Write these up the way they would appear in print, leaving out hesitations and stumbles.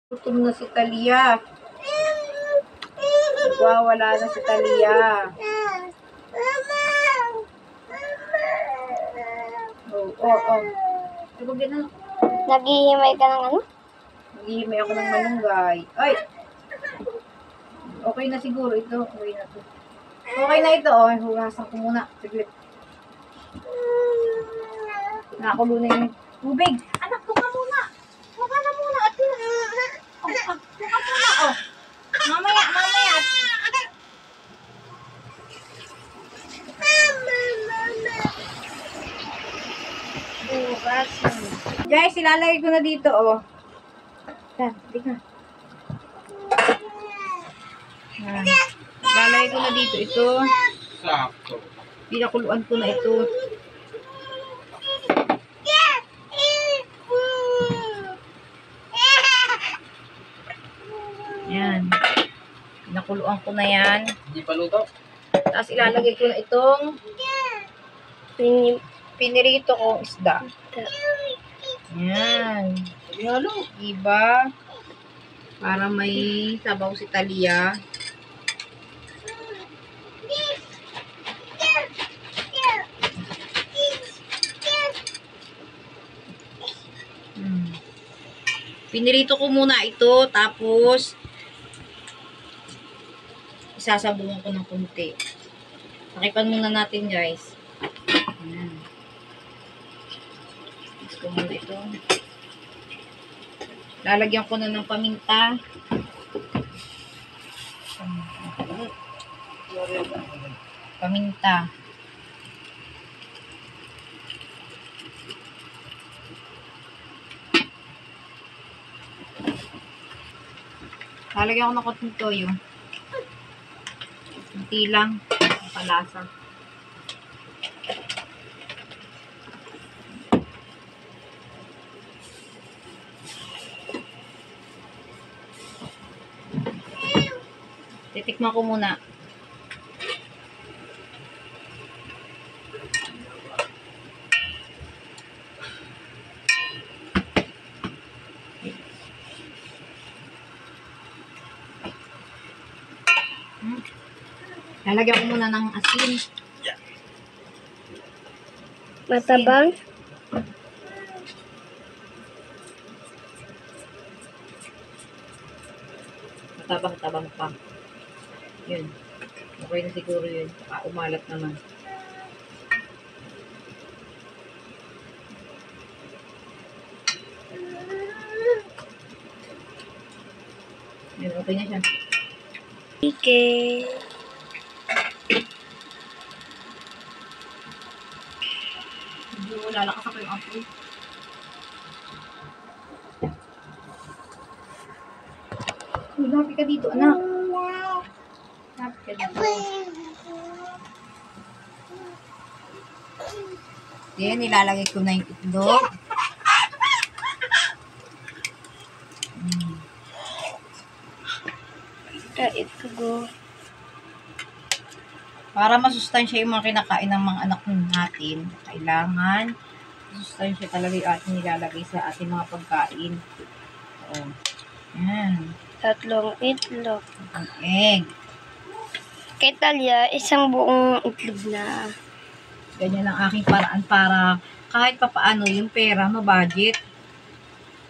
Gutom na si Talia. Wala na si Talia. Oh. Naghihimay ka ng ano? Naghihimay ako ng malunggay. Ay! Okay na siguro ito. Okay na to. Okay na ito. Oh, hugasan ko muna. Saglit. Nakakulo na yung tubig. Anak, tuka muna. Tuka na muna. At tuka muna. Oh. Mamaya. Guys, ilalagay ko na dito, oh. Yan, tika. Yan. Ilalagay ko na dito ito. Sakto. Pinakuluan ko na ito. Yan. Pinakuluan ko na yan. Hindi pa luto? Tapos ilalagay ko na itong pinirito kong isda. Yan. Diba? Para may sabaw si Talia. Pinirito ko muna ito, tapos isasabungan ko ng kunti. Takipan muna natin, guys. Ayan. Tapos ko muna ito. Lalagyan ko na ng paminta. Paminta. Lalagyan ko ng konting toyo. Kunti lang. Palasa. Titikman ko muna. Lalagyan ko muna ng asin. Matabang? Matabang pa. Yun. Okay na siguro yun. Umalat naman. Yun, okay na siya. Okay. Lalakas ako yung apoy. Lapit ka dito, anak. Lapit ka dito. Then, nilalagay ko na yung itlog. Itlog. Para masustansya yung mga kinakain ng mga anak natin, kailangan masustansya talaga yung ating nilalagay sa ating mga pagkain. So, yan. 3 itlog. Ang egg. Kay Talia, isang buong itlog na. Ganyan ang aking paraan para kahit papaano yung pera mabudget.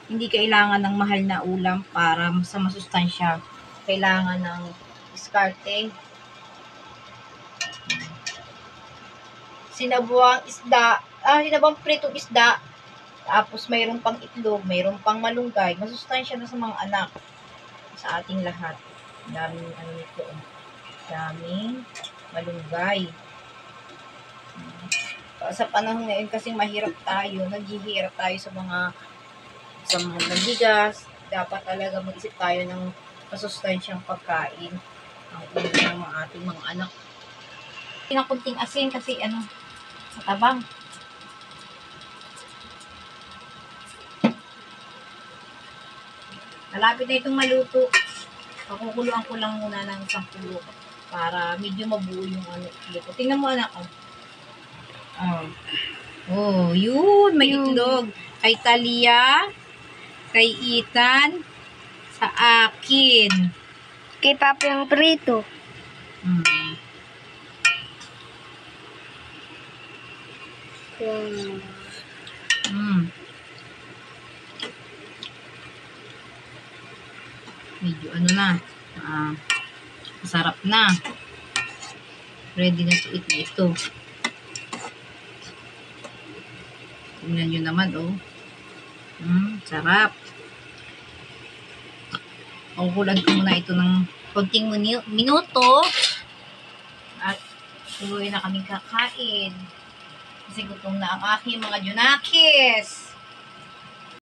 Hindi kailangan ng mahal na ulam para sa masustansya. Kailangan ng diskarte. Sinabuang isda, sinabang pritong isda, tapos mayroon pang itlog, mayroon pang malunggay, masustansya na sa mga anak, sa ating lahat. Daming ano nito, daming malunggay. Sa panahon ngayon kasi mahirap tayo, naghihirap tayo sa mga bigas, dapat talaga mag-isip tayo ng masustansyang pagkain ang unang ng ating mga anak. Kunting asin kasi matabang. Malapit na itong maluto. Pakukuluan ko lang muna ng 10 para medyo mabuo yung itlog. Tingnan mo, anak. Yun. May itlog. Kay Talia, kay Ethan, chicken. Kay Papa yung prito. Mm. Mm. Medyo ano na. Masarap na. Ready na to eat na ito. Tingnan nyo naman, oh. Sarap. Kukulan ko muna ito ng konting minuto. At tuloy na kaming kakain. Kasi gutom na ang aking mga junakis.